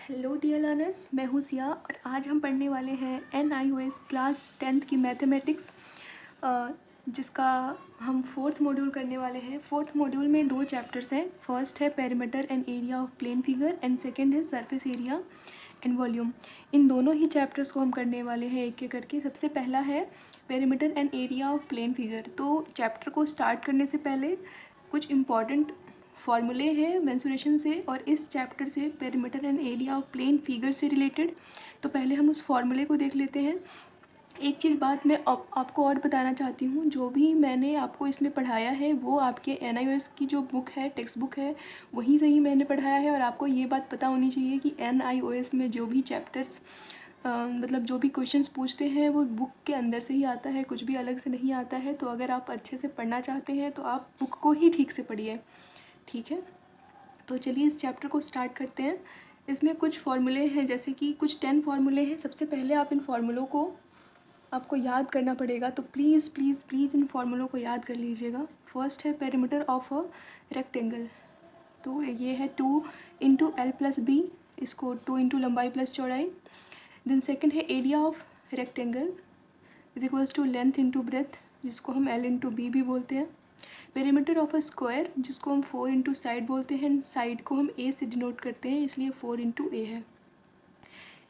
Hello dear learners, मैं हूँ सिया और आज हम पढ़ने वाले हैं NIOS क्लास 10th की मैथमेटिक्स, जिसका हम फोर्थ मॉड्यूल करने वाले हैं। फोर्थ मॉड्यूल में दो चैप्टर्स हैं। फर्स्ट है perimeter and area of plane figure and second है सरफेस एरिया एंड वॉल्यूम। इन दोनों ही चैप्टर्स को हम करने वाले हैं एक एक करके। सबसे पहला है perimeter and area of plane figure. तो चैप्टर को स्टार्ट करने से पहले कुछ इम्पॉर्टेंट फॉर्मूले हैं मेंसुरेशन से और इस चैप्टर से perimeter and area of plane figure से रिलेटेड। तो पहले हम उस फॉर्मूले को देख लेते हैं। एक चीज़ बात मैं आपको और बताना चाहती हूँ, जो भी मैंने आपको इसमें पढ़ाया है वो आपके NIOS की जो बुक है, टेक्स्ट बुक है, वहीं से ही मैंने पढ़ाया है। और आपको ये बात पता होनी चाहिए कि NIOS में जो भी चैप्टर्स मतलब जो भी क्वेश्चंस पूछते हैं वो बुक के अंदर से ही आता है, कुछ भी अलग से नहीं आता है। तो अगर आप अच्छे से पढ़ना चाहते हैं तो आप बुक को ही ठीक से पढ़िए, ठीक है। तो चलिए इस चैप्टर को स्टार्ट करते हैं। इसमें कुछ फॉर्मूले हैं, जैसे कि कुछ 10 फार्मूले हैं। सबसे पहले आप इन फार्मूलों को आपको याद करना पड़ेगा, तो प्लीज़ प्लीज़ प्लीज़ इन फार्मूलों को याद कर लीजिएगा। फर्स्ट है पेरीमीटर ऑफ अ रेक्टेंगल, तो ये है 2 इंटू L प्लस बी, इसको 2 इंटू लंबाई प्लस चौड़ाई। देन सेकेंड है area of rectangle is equals to length into breadth, जिसको हम L इंटू बी भी बोलते हैं। पेरीमीटर ऑफ अ स्क्वायर, जिसको हम 4 इंटू साइड बोलते हैं, साइड को हम A से डिनोट करते हैं, इसलिए 4 इंटू A है।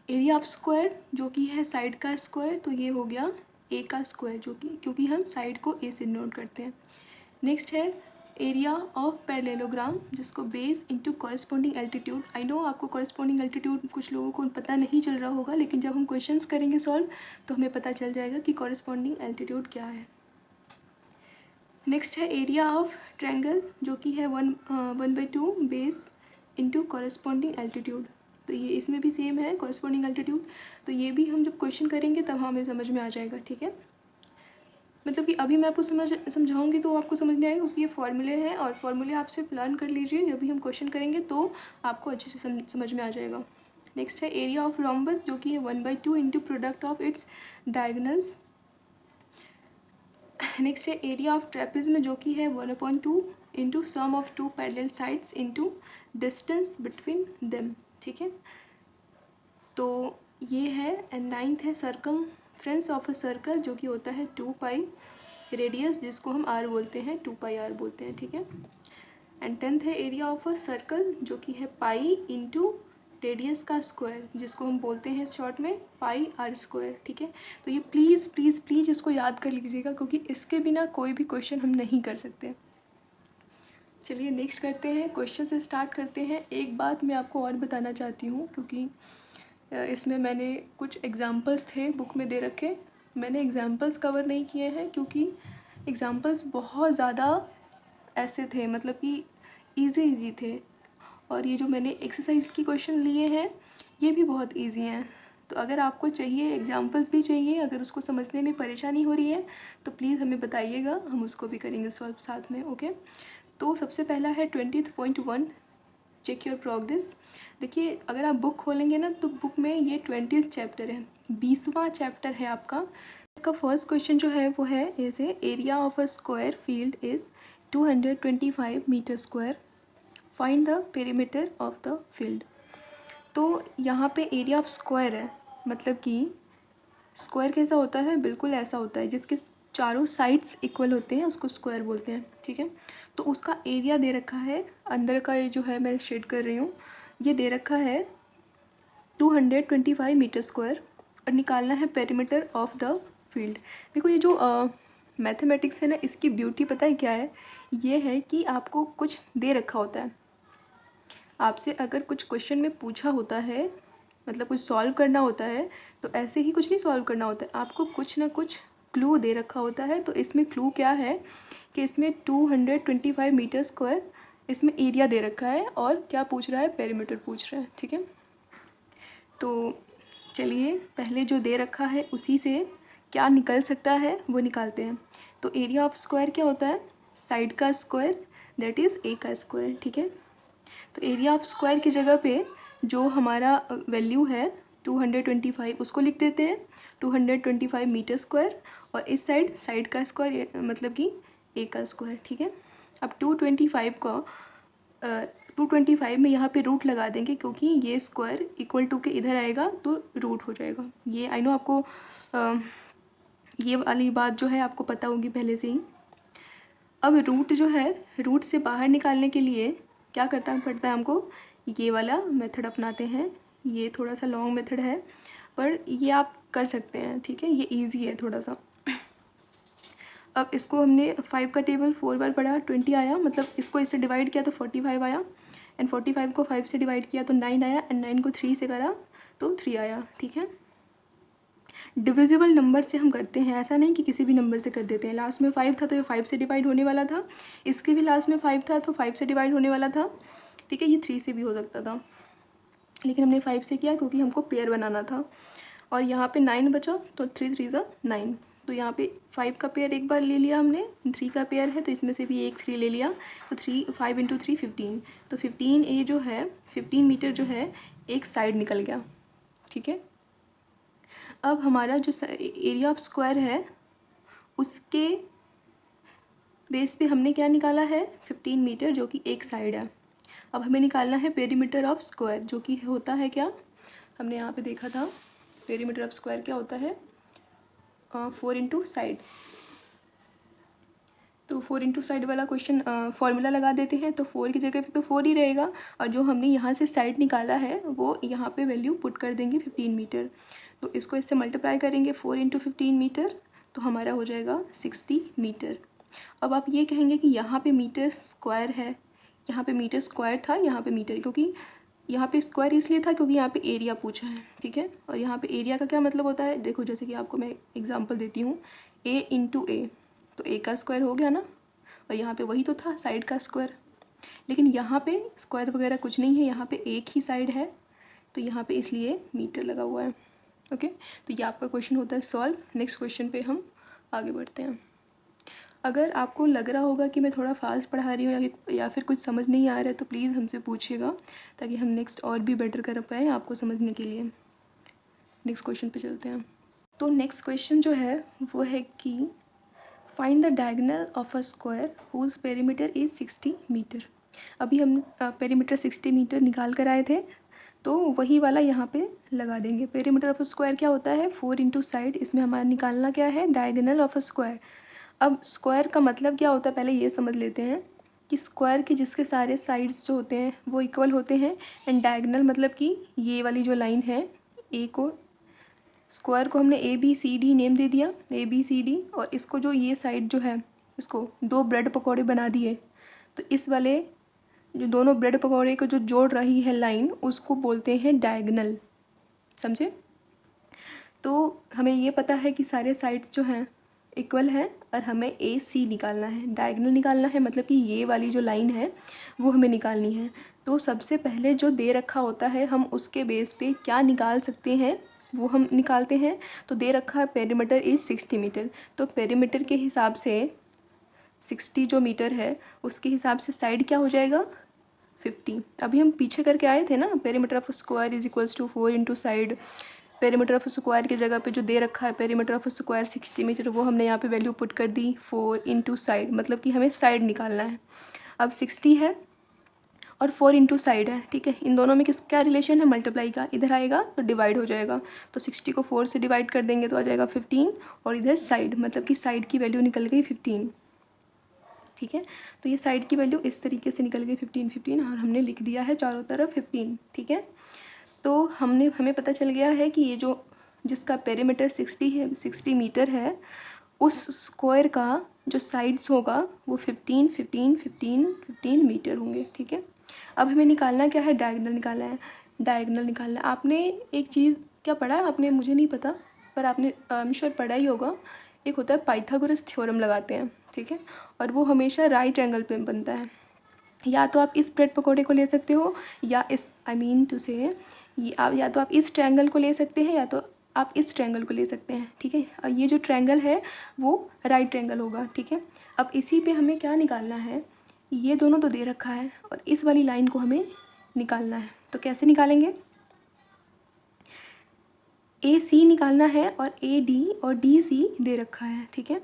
एरिया ऑफ स्क्वायर जो कि है साइड का स्क्वायर, तो ये हो गया A का स्क्वायर, जो कि क्योंकि हम साइड को A से डिनोट करते हैं। नेक्स्ट है एरिया ऑफ पैरेललोग्राम, जिसको base into corresponding altitude. I know आपको कॉरेस्पॉन्डिंग एल्टीट्यूड कुछ लोगों को पता नहीं चल रहा होगा, लेकिन जब हम क्वेश्चंस करेंगे सॉल्व तो हमें पता चल जाएगा कि कॉरेस्पॉन्डिंग एल्टीट्यूड क्या है। नेक्स्ट है एरिया ऑफ ट्रायंगल, जो कि है 1/2 बेस इंटू कॉरेस्पॉन्डिंग एल्टीट्यूड। तो ये इसमें भी सेम है कॉरेस्पॉन्डिंग एल्टीट्यूड। तो ये भी हम जब क्वेश्चन करेंगे तब हमें समझ में आ जाएगा, ठीक है। मतलब कि अभी मैं आपको समझाऊंगी तो आपको समझ नहीं आएगा, क्योंकि ये फॉर्मूले हैं और फॉर्मूले आप सिर्फ लर्न कर लीजिए। जब भी हम क्वेश्चन करेंगे तो आपको अच्छे से समझ में आ जाएगा। नेक्स्ट है एरिया ऑफ रोम्बस, जो कि है 1/2 into product of its diagonals. Next है एरिया ऑफ ट्रेपेज़, जो कि है 1/2 into sum of 2 parallel sides into distance between them, ठीक है। तो ये है। एंड नाइन्थ है सर्कमफ्रेंस ऑफ अ सर्कल, जो कि होता है 2 पाई रेडियस, जिसको हम R बोलते हैं, 2 पाई R बोलते हैं, ठीक है। एंड 10th है एरिया ऑफ अ सर्कल, जो कि है पाई इंटू रेडियस का स्क्वायर, जिसको हम बोलते हैं शॉर्ट में पाई R स्क्वायर, ठीक है। तो ये प्लीज़ प्लीज़ प्लीज़ इसको याद कर लीजिएगा, क्योंकि इसके बिना कोई भी क्वेश्चन हम नहीं कर सकते। चलिए नेक्स्ट करते हैं, क्वेश्चन से स्टार्ट करते हैं। एक बात मैं आपको और बताना चाहती हूँ, क्योंकि इसमें मैंने कुछ एग्जाम्पल्स थे बुक में दे रखे, मैंने एग्जाम्पल्स कवर नहीं किए हैं, क्योंकि एग्जाम्पल्स बहुत ज़्यादा ऐसे थे, मतलब कि इजी थे। और ये जो मैंने एक्सरसाइज की क्वेश्चन लिए हैं ये भी बहुत इजी हैं। तो अगर आपको चाहिए एग्जाम्पल्स भी चाहिए, अगर उसको समझने में परेशानी हो रही है तो प्लीज़ हमें बताइएगा, हम उसको भी करेंगे सॉल्व साथ में, ओके। तो सबसे पहला है 20th.1 चेक योर प्रोग्रेस। देखिए अगर आप बुक खोलेंगे ना तो बुक में ये 20th चैप्टर है, 20वां चैप्टर है आपका। इसका फर्स्ट क्वेश्चन जो है वो है ऐसे, area of a square field is 225 metre square, find the perimeter of the field. तो यहाँ पे एरिया ऑफ स्क्वायर है, मतलब कि स्क्वायर कैसा होता है, बिल्कुल ऐसा होता है जिसके चारों साइड्स इक्वल होते हैं, उसको स्क्वायर बोलते हैं, ठीक है। तो उसका एरिया दे रखा है, अंदर का ये जो है मैं शेड कर रही हूँ, ये दे रखा है 225 मीटर स्क्वायर, और निकालना है पेरीमीटर ऑफ द फील्ड। देखो ये जो मैथमेटिक्स है ना, इसकी ब्यूटी पता है क्या है, ये है कि आपको कुछ दे रखा होता है, आपसे अगर कुछ क्वेश्चन में पूछा होता है, मतलब कुछ सॉल्व करना होता है, तो ऐसे ही कुछ नहीं सॉल्व करना होता है, आपको कुछ ना कुछ क्लू दे रखा होता है। तो इसमें क्लू क्या है कि इसमें 225 मीटर स्क्वायर, इसमें एरिया दे रखा है और क्या पूछ रहा है, पेरीमीटर पूछ रहा है, ठीक है। तो चलिए पहले जो दे रखा है उसी से क्या निकल सकता है वो निकालते हैं। तो एरिया ऑफ स्क्वायर क्या होता है, साइड का स्क्वायर, दैट इज़ A का स्क्वायर, ठीक है। तो एरिया ऑफ स्क्वायर की जगह पे जो हमारा वैल्यू है 225, उसको लिख देते हैं 225 मीटर स्क्वायर, और इस साइड का स्क्वायर मतलब कि A का स्क्वायर, ठीक है। अब 225 का 225 में यहाँ पे रूट लगा देंगे क्योंकि ये स्क्वायर इक्वल टू के इधर आएगा तो रूट हो जाएगा। ये आई नो आपको ये वाली बात जो है आपको पता होगी पहले से ही। अब रूट जो है, रूट से बाहर निकालने के लिए क्या करना पड़ता है हमको, ये वाला मेथड अपनाते हैं। ये थोड़ा सा लॉन्ग मेथड है पर ये आप कर सकते हैं, ठीक है, ये इजी है थोड़ा सा। अब इसको हमने 5 का टेबल 4 बार पढ़ा, 20 आया, मतलब इसको इससे डिवाइड किया तो 45 आया, एंड 45 को 5 से डिवाइड किया तो 9 आया, एंड 9 को 3 से करा तो 3 आया, ठीक है। डिविजिबल नंबर से हम करते हैं, ऐसा नहीं कि किसी भी नंबर से कर देते हैं। लास्ट में 5 था तो ये 5 से डिवाइड होने वाला था, इसके भी लास्ट में 5 था तो 5 से डिवाइड होने वाला था, ठीक है। ये 3 से भी हो सकता था लेकिन हमने 5 से किया क्योंकि हमको पेयर बनाना था। और यहाँ पे 9 बचा तो 3 3 ज़ा 9, तो यहाँ पे 5 का पेयर एक बार ले लिया हमने, 3 का पेयर है तो इसमें से भी एक 3 ले लिया, तो 5 × 3 15, तो 15 ये जो है 15 मीटर जो है एक साइड निकल गया, ठीक है। अब हमारा जो एरिया ऑफ स्क्वायर है उसके बेस पे हमने क्या निकाला है, 15 मीटर जो कि एक साइड है। अब हमें निकालना है पेरीमीटर ऑफ स्क्वायर, जो कि होता है क्या, हमने यहाँ पे देखा था पेरीमीटर ऑफ स्क्वायर क्या होता है, 4 × साइड। तो 4 × साइड वाला क्वेश्चन फॉर्मूला लगा देते हैं, तो 4 की जगह पे तो 4 ही रहेगा, और जो हमने यहाँ से साइड निकाला है वो यहाँ पे वैल्यू पुट कर देंगे 15 मीटर। तो इसको इससे मल्टीप्लाई करेंगे 4 × 15 मीटर, तो हमारा हो जाएगा 60 मीटर। अब आप ये कहेंगे कि यहाँ पे मीटर स्क्वायर है, यहाँ पे मीटर स्क्वायर था, यहाँ पे मीटर, क्योंकि यहाँ पे स्क्वायर इसलिए था क्योंकि यहाँ पे एरिया पूछा है, ठीक है। और यहाँ पे एरिया का क्या मतलब होता है, देखो जैसे कि आपको मैं एग्जांपल देती हूँ, a × a, तो a का स्क्वायर हो गया ना, और यहाँ पे वही तो था साइड का स्क्वायर, लेकिन यहाँ पे स्क्वायर वगैरह कुछ नहीं है, यहाँ पे एक ही साइड है, तो यहाँ पे इसलिए मीटर लगा हुआ है, ओके। तो ये आपका क्वेश्चन होता है सॉल्व। नेक्स्ट क्वेश्चन पे हम आगे बढ़ते हैं। अगर आपको लग रहा होगा कि मैं थोड़ा फास्ट पढ़ा रही हूँ या फिर कुछ समझ नहीं आ रहा है तो प्लीज़ हमसे पूछिएगा, ताकि हम नेक्स्ट और भी बेटर कर पाएँ आपको समझने के लिए। नेक्स्ट क्वेश्चन पे चलते हैं। तो नेक्स्ट क्वेश्चन जो है वो है कि find the diagonal of a square whose perimeter is 60 metre. अभी हम पेरीमीटर 60 मीटर निकाल कर आए थे, तो वही वाला यहाँ पे लगा देंगे। पेरीमीटर ऑफ अ स्क्वायर क्या होता है, 4 × साइड, इसमें हमारा निकालना क्या है, डायगोनल ऑफ अ स्क्वायर। अब स्क्वायर का मतलब क्या होता है पहले ये समझ लेते हैं कि स्क्वायर के जिसके सारे साइड्स जो होते हैं वो इक्वल होते हैं, एंड डायगोनल मतलब कि ये वाली जो लाइन है, ए को, स्क्वायर को हमने ABCD नेम दे दिया, ABCD, और इसको जो ये साइड जो है इसको 2 ब्रेड पकौड़े बना दिए, तो इस वाले जो दोनों ब्रेड पकौड़े को जो जोड़ रही है लाइन उसको बोलते हैं डायगोनल, समझे। तो हमें ये पता है कि सारे साइड्स जो हैं इक्वल है और हमें AC निकालना है, डायगोनल निकालना है, मतलब कि ये वाली जो लाइन है वो हमें निकालनी है। तो सबसे पहले जो दे रखा होता है हम उसके बेस पे क्या निकाल सकते हैं वो हम निकालते हैं। तो दे रखा है पेरीमीटर इज़ 60 मीटर, तो पेरीमीटर के हिसाब से 60 जो मीटर है उसके हिसाब से साइड क्या हो जाएगा, 50। अभी हम पीछे करके आए थे ना, perimeter of square is equals to 4 × side. Perimeter of square की जगह पे जो दे रखा है पेरीमीटर ऑफ स्क्वायर 60 मीटर, वो हमने यहाँ पे वैल्यू पुट कर दी 4 × साइड, मतलब कि हमें साइड निकालना है। अब 60 है और 4 × साइड है, ठीक है। इन दोनों में क्या रिलेशन है, मल्टीप्लाई का, इधर आएगा तो डिवाइड हो जाएगा, तो 60 को 4 से डिवाइड कर देंगे तो आ जाएगा 15, और इधर साइड मतलब कि साइड की वैल्यू निकल गई 15, ठीक है। तो ये साइड की वैल्यू इस तरीके से निकल गई 15 15, और हमने लिख दिया है चारों तरफ 15, ठीक है। तो हमें पता चल गया है कि ये जो जिसका पेरीमीटर 60 है, 60 मीटर है, उस स्क्वायर का जो साइड्स होगा वो 15 15 15 15 मीटर होंगे, ठीक है। अब हमें निकालना क्या है, डायगोनल निकालना है, डायगोनल निकालना है। आपने एक चीज़ क्या पढ़ा है आपने, मुझे नहीं पता, पर आपने श्योर पढ़ा ही होगा, एक होता है पाइथागोरस थ्योरम लगाते हैं, ठीक है, और वो हमेशा राइट एंगल पे बनता है। या तो आप इस ब्रेड पकौड़े को ले सकते हो, या इस या तो आप इस ट्रायंगल को ले सकते हैं, या तो आप इस ट्रायंगल को ले सकते हैं, ठीक है। और ये जो ट्रायंगल है वो राइट ट्रायंगल होगा, ठीक है। अब इसी पे हमें क्या निकालना है, ये दोनों तो दे रखा है और इस वाली लाइन को हमें निकालना है। तो कैसे निकालेंगे, AC निकालना है और AD और DC दे रखा है, ठीक है।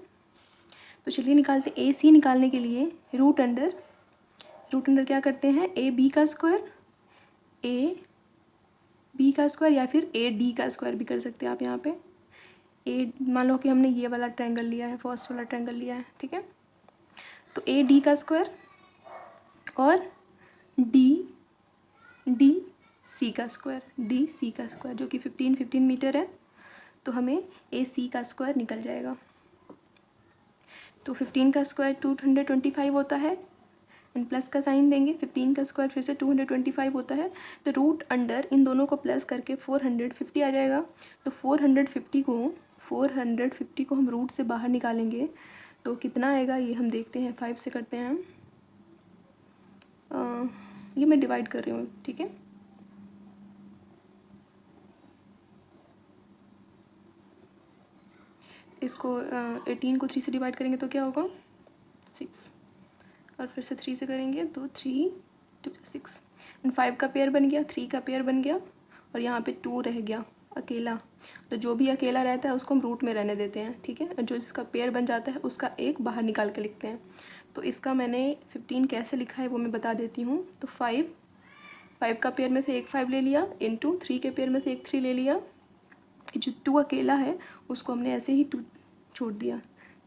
तो चलिए निकालते। AC निकालने के लिए रूट अंडर रूट अंडर क्या करते हैं, ए बी का स्क्वायर, ए बी का स्क्वायर या फिर ए डी का स्क्वायर भी कर सकते हैं आप यहाँ पे। ए मान लो कि हमने ये वाला ट्रायंगल लिया है, फर्स्ट वाला ट्रायंगल लिया है, ठीक है, तो ए डी का स्क्वायर और डी डी सी का स्क्वायर, डी सी का स्क्वायर जो कि 15 मीटर है, तो हमें ए सी का स्क्वायर निकल जाएगा। तो 15 का स्क्वायर 225 होता है, एंड प्लस का साइन देंगे, 15 का स्क्वायर फिर से 225 होता है, तो रूट अंडर इन दोनों को प्लस करके 450 आ जाएगा। तो 450 को हम रूट से बाहर निकालेंगे तो कितना आएगा ये हम देखते हैं, 5 से करते हैं हम, ये मैं डिवाइड कर रही हूँ, ठीक है, इसको 18 को 3 से डिवाइड करेंगे तो क्या होगा 6, और फिर से 3 से करेंगे तो 3 2 6, एंड 5 का पेयर बन गया, 3 का पेयर बन गया, और यहाँ पे 2 रह गया अकेला। तो जो भी अकेला रहता है उसको हम रूट में रहने देते हैं, ठीक है, और जो जिसका पेयर बन जाता है उसका एक बाहर निकाल के लिखते हैं। तो इसका मैंने 15 कैसे लिखा है वो मैं बता देती हूँ। तो 5 का पेयर में से एक 5 ले लिया, इंटू 3 के पेयर में से एक 3 ले लिया, जो 2 अकेला है उसको हमने ऐसे ही 2 छोड़ दिया,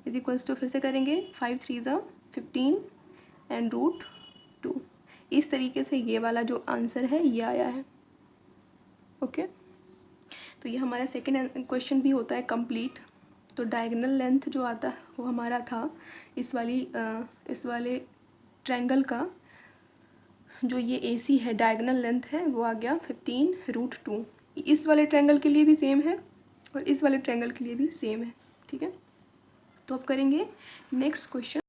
इज इक्वल्स टू फिर से करेंगे 5 3 15 एंड रूट 2। इस तरीके से ये वाला जो आंसर है ये आया है। ओके, तो ये हमारा सेकंड क्वेश्चन भी होता है कंप्लीट। तो डायगोनल लेंथ जो आता है वो हमारा था इस वाले ट्रायंगल का, जो ये AC है डायगोनल लेंथ है वो आ गया 15 रूट 2। इस वाले ट्रायंगल के लिए भी सेम है और इस वाले ट्रायंगल के लिए भी सेम है, ठीक है। तो अब करेंगे नेक्स्ट क्वेश्चन।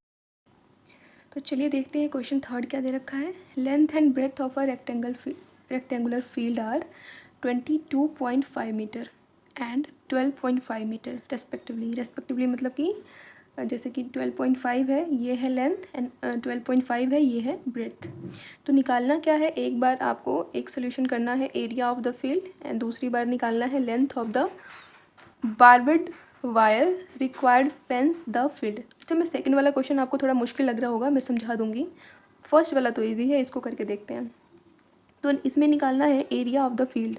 तो चलिए देखते हैं क्वेश्चन थर्ड क्या दे रखा है। Length and breadth of a rectangular field are 22.5 metre and 12.5 metre respectively मतलब कि जैसे कि 12.5 है ये है लेंथ एंड 12.5 है ये है ब्रेथ। तो निकालना क्या है, एक बार आपको एक सोल्यूशन करना है area of the field and दूसरी बार निकालना है length of the barbed wire required fence the field. अच्छा, मैं सेकंड वाला क्वेश्चन आपको थोड़ा मुश्किल लग रहा होगा, मैं समझा दूंगी। फर्स्ट वाला तो ईजी है, इसको करके देखते हैं। तो इसमें निकालना है एरिया ऑफ द फील्ड।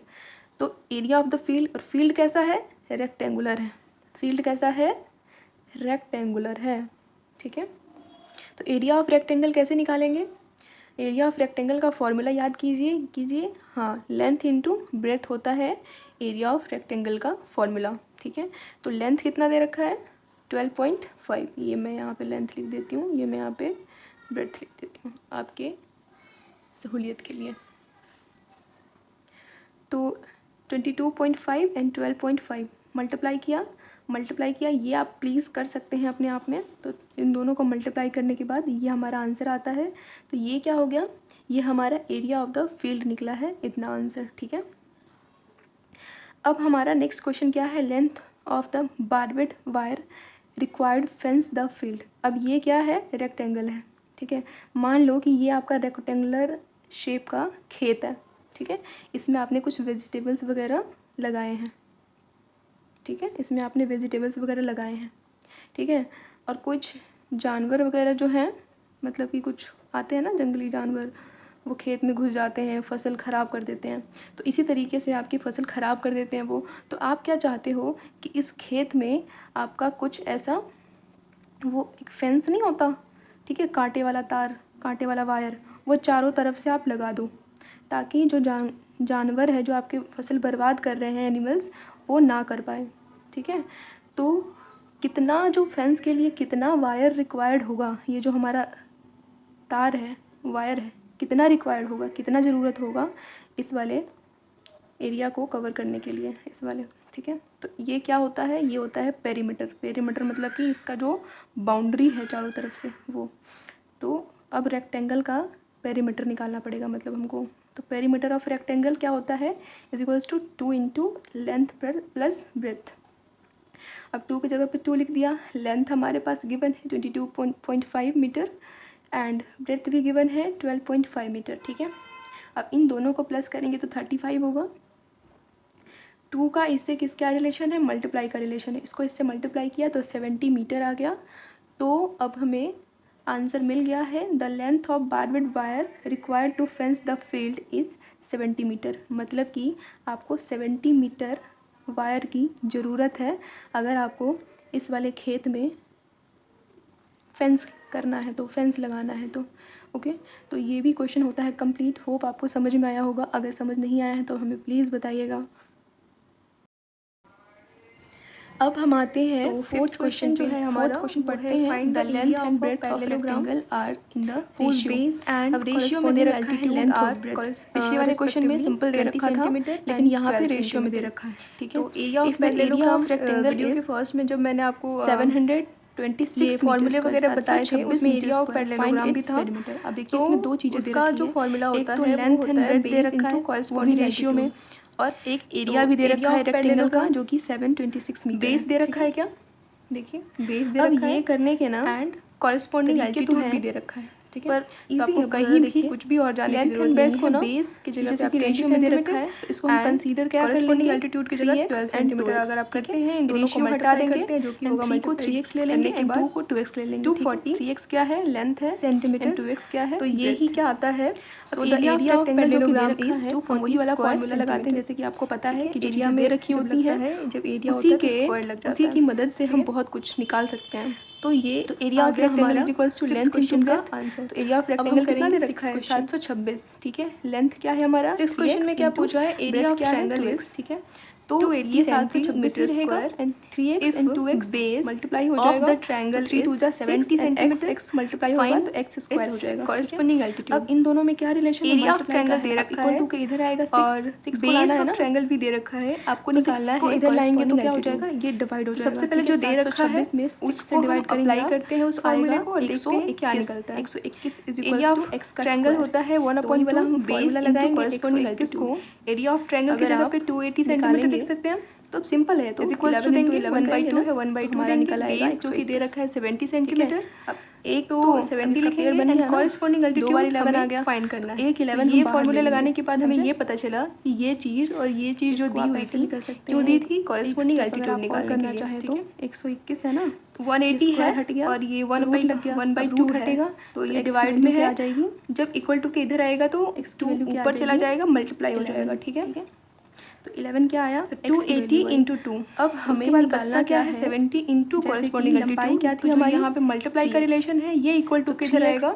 तो एरिया ऑफ द फील्ड, और फील्ड कैसा है, रेक्टेंगुलर है, फील्ड कैसा है, रेक्टेंगुलर है, ठीक है। तो एरिया ऑफ रेक्टेंगल कैसे निकालेंगे, एरिया ऑफ रेक्टेंगल का फॉर्मूला याद कीजिए हाँ, लेंथ इंटू ब्रेथ होता है एरिया ऑफ रेक्टेंगल का फॉर्मूला, ठीक है। तो लेंथ कितना दे रखा है 12.5, ये मैं यहाँ पे लेंथ लिख देती हूँ, ये मैं यहाँ पे ब्रेथ लिख देती हूँ आपके सहूलियत के लिए। तो 22.5 एंड 12.5 मल्टीप्लाई किया, ये आप प्लीज़ कर सकते हैं अपने आप में। तो इन दोनों को मल्टीप्लाई करने के बाद ये हमारा आंसर आता है। तो ये क्या हो गया, ये हमारा एरिया ऑफ द फील्ड निकला है, इतना आंसर, ठीक है। अब हमारा नेक्स्ट क्वेश्चन क्या है, length of the barbed wire required fence the field. अब ये क्या है, रेक्टेंगल है, ठीक है। मान लो कि ये आपका रेक्टेंगुलर शेप का खेत है, ठीक है। इसमें आपने कुछ वेजिटेबल्स वगैरह लगाए हैं, ठीक है, इसमें आपने वेजिटेबल्स वगैरह लगाए हैं, ठीक है। और कुछ जानवर वगैरह जो हैं, मतलब कि कुछ आते हैं ना जंगली जानवर, वो खेत में घुस जाते हैं, फसल ख़राब कर देते हैं। तो इसी तरीके से आपकी फसल ख़राब कर देते हैं वो। तो आप क्या चाहते हो कि इस खेत में आपका कुछ ऐसा, वो एक फेंस नहीं होता, ठीक है, कांटे वाला तार, कांटे वाला वायर, वो चारों तरफ से आप लगा दो, ताकि जो जानवर है जो आपकी फसल बर्बाद कर रहे हैं, एनिमल्स, वो ना कर पाए, ठीक है। तो कितना, जो फेंस के लिए कितना वायर रिक्वायर्ड होगा, ये जो हमारा तार है, वायर है, कितना रिक्वायर्ड होगा, कितना ज़रूरत होगा इस वाले एरिया को कवर करने के लिए, इस वाले, ठीक है। तो ये क्या होता है, ये होता है पेरीमीटर मतलब कि इसका जो बाउंड्री है चारों तरफ से वो। तो अब रेक्टेंगल का पेरीमीटर निकालना पड़ेगा मतलब हमको। तो पेरीमीटर ऑफ रेक्टेंगल क्या होता है, is equals to 2 into length plus breadth. अब 2 की जगह पे 2 लिख दिया। लेंथ हमारे पास गिवन है 22.5 मीटर एंड ब्रेथ भी गिवन है 12.5 मीटर, ठीक है। अब इन दोनों को प्लस करेंगे तो 35 होगा। 2 का इससे क्या रिलेशन है, मल्टीप्लाई का रिलेशन है, इसको इससे मल्टीप्लाई किया तो 70 मीटर आ गया। तो अब हमें आंसर मिल गया है। The length of barbed wire required to fence the field is 70 metre. मतलब कि आपको 70 मीटर वायर की ज़रूरत है अगर आपको इस वाले खेत में फेंस करना है, तो फेंस लगाना है तो ओके। तो ये भी क्वेश्चन होता है कंप्लीट। होप आपको समझ में आया होगा। अगर समझ नहीं आया है तो हमें प्लीज़ बताइएगा। अब हम आते हैं तो फोर्थ क्वेश्चन जो है हमारा, क्वेश्चन पढ़ते हैं the length and breadth of rectangle are in the base and अब रेशियो में दे रखा है लेंथ और ब्रेड्थ। पिछले वाले क्वेश्चन में सिंपल दे रखा था, लेकिन यहाँ पे रेशियो में दे रखा है, ठीक है। तो area if the area of rectangle video के इज फर्स्ट में जब मैंने आपको 726 फॉर्मूले वगैरह बताए थे, उसमें एरिया ऑफ पैरेललोग्राम भी था। अब देखिए तो इसमें दो चीज़ें दे उसका रखी जो है, फॉर्मूला एक होता तो है लेंथ वो एंड होता है ब्रेड्थ दे बेस रखा है, इनटू वो भी कॉरस्पॉन्डिंग रेशियो में, और एक एरिया भी दे रखा है रेक्टेंगल का जो कि 726 मीटर बेस दे रखा है। क्या देखिए बेस दे रखा है। अब ये करने के ना एंड कॉरस्पॉन्डिंग तरीके तो एल्टीट्यूड हैं, भी दे रखा है, ठीक है। पर तो इजी आपको है, कहीं भी देखिए कुछ भी और जाने की लेंथ जरूरत एंड नहीं ब्रेड्थ को है। ना बेस की जगह जैसे पे कि आप रेशियो में दे रखा है, तो इसको हम कंसीडर क्या कर कॉरस्पॉन्डिंग लेंगे एल्टीट्यूड की जगह 12 सेंटीमीटर अगर आप करते हैं, इन दोनों को रेशियो हटा मल्टीप्लाई देंगे, करते हैं, जो कि एंड होगा 3 को मल्टीप्लाई 3x ले लेंगे करने के एंड 2 बाद को 2x ले लेंगे। 240 3x क्या है, लेंथ है, सेंटीमीटर, एंड 2x क्या है, तो यही क्या आता है। सो द एरिया ऑफ रेक्टेंगल जो कि दे पैरेललोग्राम रखा इज है, हम वही वाला फार्मूला लगाते हैं, सेंटीमीटर। जैसे कि आपको पता है कि जो एरिया चीज़ें में दे रखी जब होती लगता हैं है, जब एरिया उसी होता है तो के स्क्वायर लग जाता उसी है, की मदद से ठीक हम है। बहुत कुछ निकाल सकते हैं। तो ये तो area of rectangle is equals to length question into का ब्रेड्थ। आंसर। तो एरिया ऑफ अब हम रेक्टेंगल कितना दे करेंगे रखा है, 6th क्वेश्चन। 726, ठीक है। लेंथ क्या है हमारा, 6th क्वेश्चन में क्या पूछा है, एरिया ऑफ ट्रायंगल इज, ठीक है। तो 280 ये 726 सेंटीमीटर रहेगा square and 3x if and 2x base multiply हो of जाएगा, the triangle तो 3 is 2 जा 70 सेंटीमीटर, x मल्टीप्लाई होगा find तो x स्क्वायर हो its जाएगा, corresponding ठीक है। altitude। अब इन दोनों में क्या रिलेशन है, एरिया ऑफ मल्टीप्लाई ट्रायंगल का दे है, अब रखा इक्वल है टू के इधर आएगा 6, और 6 को लाना बेस है ऑफ ना, ट्रायंगल भी दे रखा है, आपको तो निकालना 6 को है इधर लाएंगे तो क्या हो corresponding जाएगा, altitude। ये डिवाइड हो तो जाएगा। सबसे पहले ठीक है, जो दे रखा है 726 में 6 से उसको हम डिवाइड करेंगे अप्लाई आप, करते हैं उस तो फॉर्मूले आएगा को और देखते हैं क्या निकलता है। 121 is area equals of to x का ट्रायंगल स्क्वायर होता है 1 तो वही वाला हम बेस फॉर्मूला इनटू लगाएंगे कॉरस्पॉन्डिंग 121 एल्टीट्यूड को। एरिया ऑफ ट्रायंगल की अगर जगह आप पे 280 सेंटीमीटर निकालेंगे लिख सकते हैं। तो सिंपल है, तो इज इक्वल्स टू 11 देंगे, into 1 बाई 11 टू है, ना, 1 बाई तो 2 हमारा देंगे, निकल आएगा बेस जो कि दे 121, रखा है 70 ठीक है। सेंटीमीटर। अब एक तो तो 70 इसका लिखेंगे फिगर बन एंड गया ना, कॉरस्पॉन्डिंग दो एल्टीट्यूड बार 11 आ हमें गया, फाइंड करना है। एक 11 ये हम बाहर फॉर्मूले ले लगाने लेंगे, के बाद हमें समझे? ये पता चला कि ये चीज़ और ये चीज़ जो इसको दी आप हुई ऐसे थी भी कर सकते क्यों हैं, दी थी, एक कॉरस्पॉन्डिंग step अगर एल्टीट्यूड आप और निकालने करना के लिए, चाहे ठीक तो है। 121 है ना, 180 स्क्वायर है हट गया और ये 1 रूट बाई लग गया, 1 बाई अब 2 रूट है, हटेगा तो तो ये x की डिवाइड वैल्यू में क्या है। आ जाएगी, जब इक्वल टू के इधर आएगा तो x की टू वैल्यू क्या आ ऊपर चला जाएगी, जाएगा, मल्टीप्लाई हो 11, जाएगा, ठीक है। तो 11 क्या आया, x की 280 वैल्यू आई। इंटू 2। अब हमें उसके बाद निकालना बचता क्या है, 70 इंटू जैसे कि कॉरस्पॉन्डिंग लंबाई एल्टीट्यूड। क्या थी तो जो हमारी, यहाँ पे मल्टीप्लाई का 3x, रिलेशन है ये इक्वल टू तो के इधर 3x आएगा,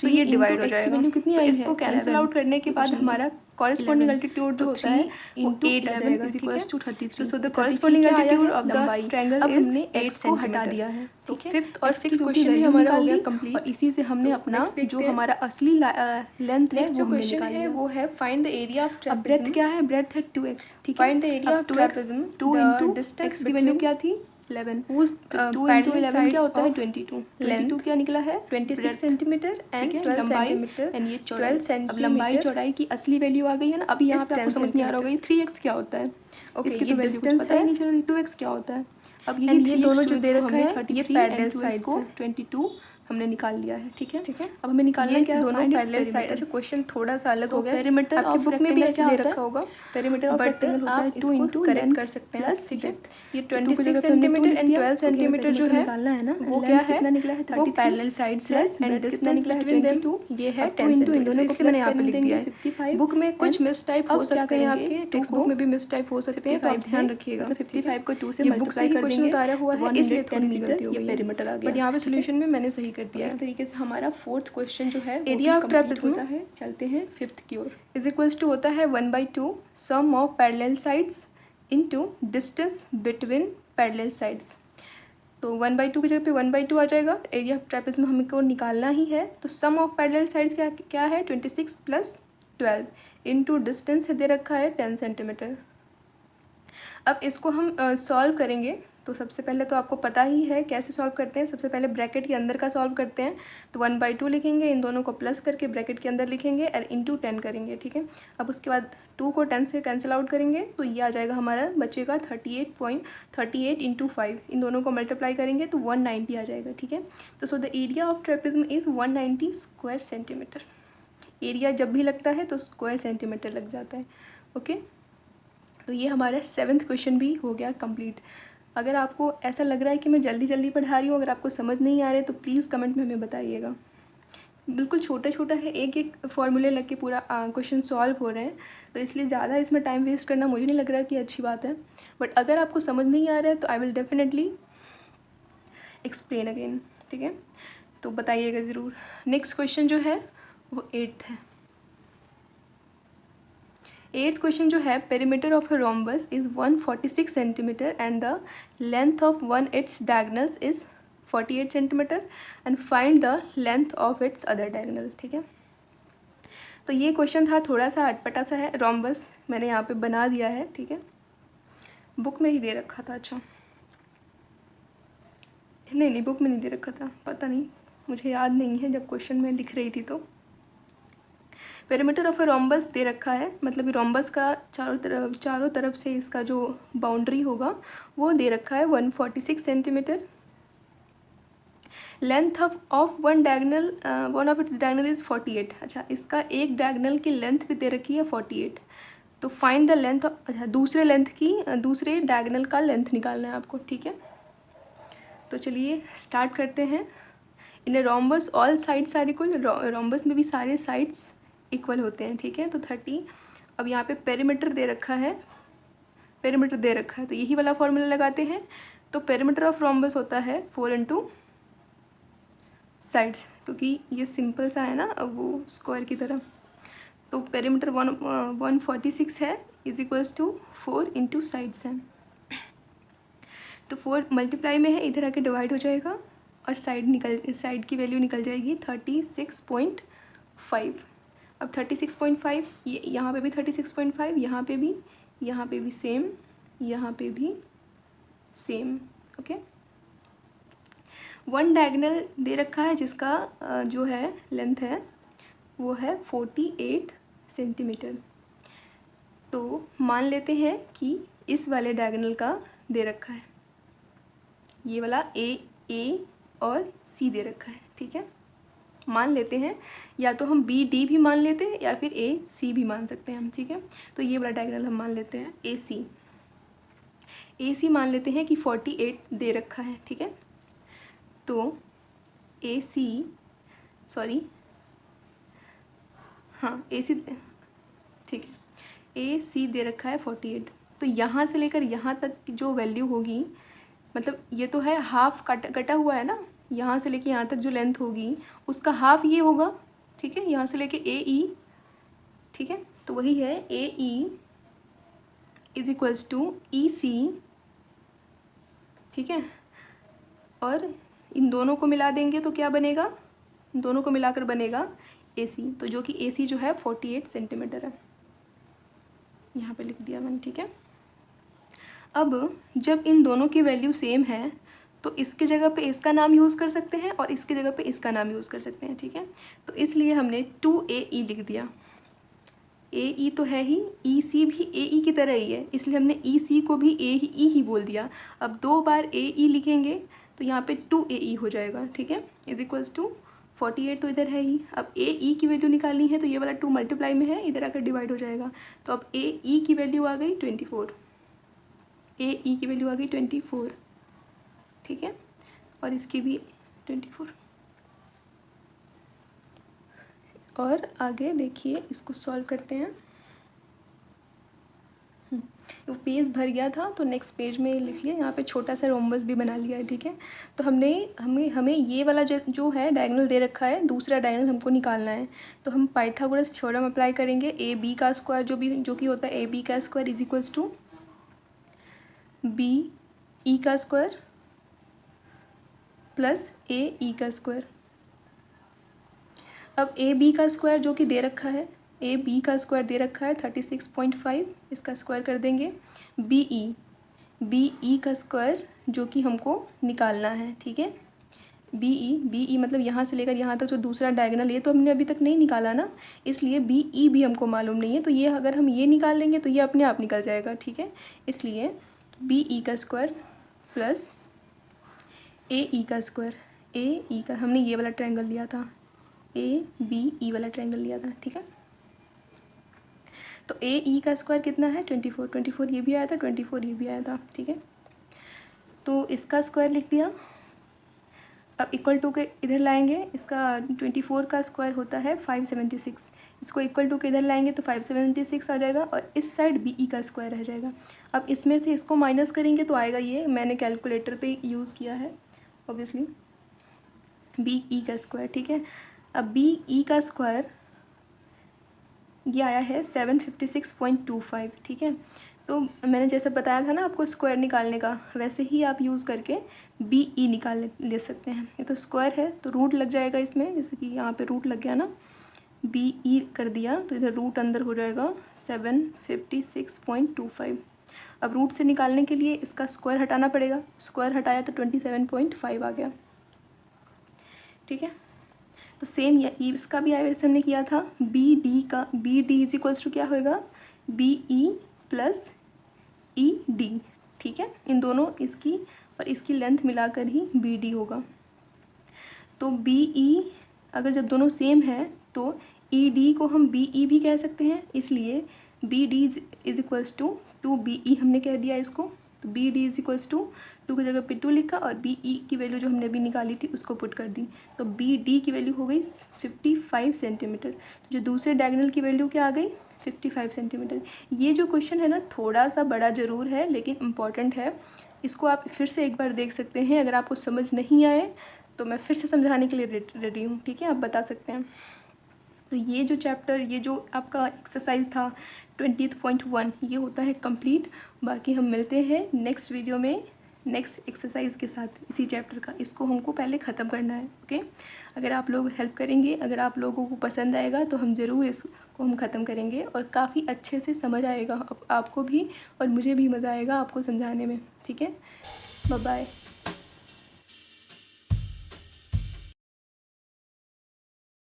तो ये 3 डिवाइड into हो x की जाएगा। वैल्यू कितनी तो आई इसको है, कैंसिल 11, आउट करने के तो बाद कुछ नहीं हमारा कॉरस्पॉन्डिंग 11, एल्टीट्यूड जो तो होता है 3 वो into 8 आ 11 जाएगा, is ठीक equals है। to 33, तो सो द 33 कॉरस्पॉन्डिंग क्या आया एल्टीट्यूड है, ऑफ द लंबाई। ट्रायंगल अब इज हमने 8 x को हटा सेंटीमीटर। दिया है, तो ठीक है। 5th और x की 6th क्योंकि क्वेश्चन भी वैल्यू हमारा हो निकाल गया ली, कंप्लीट। और इसी से हमने तो अपना next देखते जो हैं। हमारा असली लेंथ है नेक्स्ट वो जो हमने क्वेश्चन निकाल है लिया। वो है फाइंड द एरिया ऑफ अब ट्रेपेजिज्म। ब्रेथ क्या है, ब्रेथ है 2x, ठीक है। फाइंड द एरिया अब of 2x ट्रेपेजिज्म 2 into distance x की वैल्यू क्या थी, 11, तो 2 इंटू 11 क्या होता है, 22, 22 क्या निकला है, 26 सेंटीमीटर एंड 12 सेंटीमीटर एंड ये 12 चौड़ाई। अब लंबाई चौड़ाई की असली वैल्यू आ गई है ना, अभी यहाँ पे आपको 10 समझ नहीं आ रहा होगा ये 3x क्या होता है, इसकी ये तो वैल्यू कुछ distance पता ही है। नहीं, चलो 2x क्या होता है। अब And यही ये 3x दोनों जो 2x दे को रखा हमने है, 33 ये एंड parallel 2x को sides 22 हमने निकाल लिया है, ठीक है। ठीक है। अब हमें निकालना ये क्या है, दोनों find its parallel side. Perimeter. अच्छा क्वेश्चन थोड़ा सा अलग तो हो गया, पेरीमीटर आपकी ऑफ बुक में भी रेक्टेंगल ऐसे क्या दे होता है, रखा होगा, पेरीमीटर ऑफ बट रेक्टेंगल होता है आप 2 इसको इंटू करेक्ट लेंथ कर सकते हैं, प्लस, ठीक है। ये तो 2 की 26 जगह पे हमने 2 सेंटीमीटर लिख एंड दिया, 12 तो हमें सेंटीमीटर जो पेरीमीटर है निकालना है ना, वो लेंथ क्या है, कितना निकला है, वो 33 पैरेलल साइड्स है प्लस एंड ब्रेथ कितना डिस्टेंस निकला है, बिटवीन देम 22, ये है अब 10 2 इंटू इन सेंटीमीटर। दोनों को इसलिए मैंने प्लस यहाँ पे कर लिख देंगे दिया है। 55। बुक में कुछ मिस टाइप हो अब क्या सकते हैं, करेंगे, आपके 2 टेक्स्ट को बुक में भी मिस टाइप हो सकते हैं, तो आप 55 ध्यान से, रखिएगा। मतलब 55 को 2 से ये बुक से मल्टीप्लाई ही कर क्वेश्चन देंगे, उतारा हुआ है, इसलिए 110 थोड़ी सी मीटर, गलती हो ये गई पेरीमीटर आ है, गया। बट यहाँ पे सोल्यूशन में मैंने सही कर दिया इस है। तरीके से हमारा फोर्थ क्वेश्चन जो है वो एरिया ऑफ कंप्लीट ट्रेपेजिज्म होता है। चलते हैं फिफ्थ की ओर। इज इक्वल्स टू होता है 1/2 sum of parallel sides into distance between parallel sides. तो 1/2 की जगह पे 1/2 आ जाएगा। एरिया ऑफ ट्रेपेजिज्म हमको निकालना ही है, तो सम ऑफ पैरेलल साइड्स क्या है 26 + 12 इंटू डिस्टेंस दे रखा है 10 सेंटीमीटर। अब इसको हम सॉल्व करेंगे, तो सबसे पहले तो आपको पता ही है कैसे सॉल्व करते हैं। सबसे पहले ब्रैकेट के अंदर का सॉल्व करते हैं, तो 1/2 लिखेंगे, इन दोनों को प्लस करके ब्रैकेट के अंदर लिखेंगे और इंटू 10 करेंगे, ठीक है। अब उसके बाद 2 को 10 से कैंसिल आउट करेंगे, तो ये आ जाएगा हमारा बचेगा 38 इंटू 5, इन दोनों को मल्टीप्लाई करेंगे तो 190 आ जाएगा, ठीक है। तो so the area of trapezium is 190 square centimetre. Area जब भी लगता है तो स्क्वायर सेंटीमीटर लग जाता है, ओके। तो ये हमारा 7th क्वेश्चन भी हो गया कंप्लीट। अगर आपको ऐसा लग रहा है कि मैं जल्दी जल्दी पढ़ा रही हूँ, अगर आपको समझ नहीं आ रहा है तो प्लीज़ कमेंट में हमें बताइएगा। बिल्कुल छोटा छोटा है, एक एक फॉर्मूले लग के पूरा क्वेश्चन सॉल्व हो रहे हैं, तो इसलिए ज़्यादा इसमें टाइम वेस्ट करना मुझे नहीं लग रहा कि अच्छी बात है। बट अगर आपको समझ नहीं आ रहा है तो I will definitely explain again, ठीक है। तो बताइएगा ज़रूर। नेक्स्ट क्वेश्चन जो है वो 8th है। 8th क्वेश्चन जो है, perimeter of a rhombus is 146 centimetre and the length of one it's diagonals is 48 centimetre and find the length of its other diagonal, ठीक है। तो ये क्वेश्चन था, थोड़ा सा अटपटा सा है। रोम्बस मैंने यहाँ पे बना दिया है, ठीक है, बुक में ही दे रखा था। अच्छा नहीं, बुक में नहीं दे रखा था, पता नहीं, मुझे याद नहीं है जब क्वेश्चन में लिख रही थी। तो पेरीमीटर ऑफ अ रोम्बस दे रखा है, मतलब रोम्बस का चारों तरफ से इसका जो बाउंड्री होगा वो दे रखा है 146 centimetre. Length of one diagonal, one of its diagonal is 48। अच्छा, इसका एक डायगनल की लेंथ भी दे रखी है 48। तो फाइंड द लेंथ, अच्छा दूसरे डायगनल का लेंथ निकालना है आपको, ठीक है। तो चलिए स्टार्ट करते हैं। In rhombus all sides are equal, rhombus में भी सारे साइड्स इक्वल होते हैं, ठीक है। तो 30। अब यहाँ पे पेरीमीटर दे रखा है, तो यही वाला फॉर्मूला लगाते हैं। तो पेरीमीटर ऑफ रोम्बस होता है 4 इंटू साइड्स, क्योंकि ये सिंपल सा है ना, अब वो स्क्वायर की तरह। तो पेरीमीटर 146 है is equals to 4 into sides है। तो 4 मल्टीप्लाई में है, इधर आके डिवाइड हो जाएगा और साइड की वैल्यू निकल जाएगी 36.5। अब 36.5, ये यहाँ पे भी 36.5, यहाँ पे भी सेम, यहाँ पे भी सेम, ओके। वन डायगनल दे रखा है जिसका जो है लेंथ है वो है 48 सेंटीमीटर। तो मान लेते हैं कि इस वाले डायगनल का दे रखा है, ये वाला ए और सी दे रखा है, ठीक है। मान लेते हैं, या तो हम बी डी भी मान लेते हैं या फिर ए सी भी मान सकते हैं हम, ठीक है। तो ये वाला डायगनल हम मान लेते हैं ए सी मान लेते हैं कि 48 दे रखा है, ठीक है। तो ए सी ठीक है, ए सी दे रखा है 48। तो यहाँ से लेकर यहाँ तक जो वैल्यू होगी, मतलब ये तो है हाफ कटा हुआ है ना, यहाँ से लेके यहाँ तक जो लेंथ होगी उसका हाफ ये होगा, ठीक है, यहाँ से लेके ए ई, ठीक है। तो वही है ए ई इज इक्वल्स टू ई सी, ठीक है। और इन दोनों को मिला देंगे तो क्या बनेगा, दोनों को मिलाकर बनेगा ए सी। तो जो कि ए सी जो है 48 सेंटीमीटर है, यहाँ पे लिख दिया मैंने, ठीक है। अब जब इन दोनों की वैल्यू सेम है तो इसके जगह पे इसका नाम यूज़ कर सकते हैं और इसके जगह पे इसका नाम यूज़ कर सकते हैं, ठीक है। तो इसलिए हमने 2AE लिख दिया। AE तो है ही, EC भी AE की तरह ही है, इसलिए हमने EC को भी AE ही बोल दिया। अब 2 बार AE लिखेंगे तो यहाँ पे 2AE हो जाएगा, ठीक है, इज इक्वल्स टू 48 तो इधर है ही। अब AE की वैल्यू निकालनी है तो ये वाला 2 मल्टीप्लाई में है, इधर आकर डिवाइड हो जाएगा। तो अब AE की वैल्यू आ गई 24, AE की वैल्यू आ गई 24, ठीक है, और इसकी भी 24। और आगे देखिए, इसको सॉल्व करते हैं। तो पेज भर गया था तो नेक्स्ट पेज में लिख लिया, यहाँ पे छोटा सा रोम्बस भी बना लिया है, ठीक है। तो हमें ये वाला जो है डायगोनल दे रखा है, दूसरा डायगोनल हमको निकालना है। तो हम पाइथागोरस थ्योरम अप्लाई करेंगे। ए बी का स्क्वायर जो कि होता है ए बी का square is equals to B E का स्क्वायर प्लस ए ई का स्क्वायर। अब ए बी का स्क्वायर जो कि दे रखा है, ए बी का स्क्वायर दे रखा है 36.5, इसका स्क्वायर कर देंगे। बी ई का स्क्वायर जो कि हमको निकालना है, ठीक है। बी ई मतलब यहाँ से लेकर यहाँ तक जो दूसरा डायगोनल, ये तो हमने अभी तक नहीं निकाला ना, इसलिए बी ई भी हमको मालूम नहीं है। तो ये अगर हम ये निकाल लेंगे तो ये अपने आप निकल जाएगा, ठीक है। इसलिए बी ई का स्क्वायर प्लस ए ई का स्क्वायर। ए ई का हमने ये वाला ट्रायंगल लिया था, ए बी ई वाला ट्रायंगल लिया था, ठीक है। तो ए ई का स्क्वायर कितना है 24 ये भी आया था, 24 ये भी आया था, ठीक है। तो इसका स्क्वायर लिख दिया। अब इक्वल टू के इधर लाएंगे, इसका 24 का स्क्वायर होता है 576, इसको इक्वल टू के इधर लाएंगे तो 576 आ जाएगा और इस साइड बी ई का स्क्वायर रह जाएगा। अब इसमें से इसको माइनस करेंगे तो आएगा ये, मैंने कैलकुलेटर पे यूज़ किया है ऑब्वियसली, बी ई का स्क्वायर। ठीक है, अब बी ई का स्क्वायर ये आया है 756.25। ठीक है, तो मैंने जैसे बताया था ना आपको स्क्वायर निकालने का, वैसे ही आप यूज़ करके बी ई निकाल ले सकते हैं। ये तो स्क्वायर है तो रूट लग जाएगा इसमें, जैसे कि यहाँ पे रूट लग गया ना, बी ई कर दिया तो इधर रूट अंदर हो जाएगा 756.25। अब रूट से निकालने के लिए इसका स्क्वायर हटाना पड़ेगा, स्क्वायर हटाया तो 27.5 आ गया। ठीक है, तो सेम ये इसका भी आएगा जैसे हमने किया था, बी डी का, B D is equals to क्या होएगा, B E plus E D. ठीक है, इन दोनों इसकी और इसकी लेंथ मिलाकर ही बी डी होगा। तो बी ई अगर जब दोनों सेम है तो ई डी को हम बी ई भी कह सकते हैं, इसलिए B D is equals to 2BE हमने कह दिया इसको। तो B D is equals to 2 की जगह पे 2 लिखा और बी ई की वैल्यू जो हमने अभी निकाली थी उसको पुट कर दी, तो बी डी की वैल्यू हो गई 55 सेंटीमीटर। तो जो दूसरे डायगोनल की वैल्यू क्या आ गई, 55 सेंटीमीटर। ये जो क्वेश्चन है ना थोड़ा सा बड़ा ज़रूर है लेकिन इम्पॉर्टेंट है, इसको आप फिर से एक बार देख सकते हैं। अगर आपको समझ नहीं आए तो मैं फिर से समझाने के लिए रेडी हूँ। ठीक है, आप बता सकते हैं। तो ये जो चैप्टर, ये जो आपका एक्सरसाइज था 20.1 ये होता है कंप्लीट। बाकी हम मिलते हैं नेक्स्ट वीडियो में नेक्स्ट एक्सरसाइज के साथ इसी चैप्टर का। इसको हमको पहले ख़त्म करना है। ओके, अगर आप लोग हेल्प करेंगे, अगर आप लोगों को पसंद आएगा तो हम ज़रूर इसको हम ख़त्म करेंगे और काफ़ी अच्छे से समझ आएगा आपको भी और मुझे भी मज़ा आएगा आपको समझाने में। ठीक है, बाय बाय।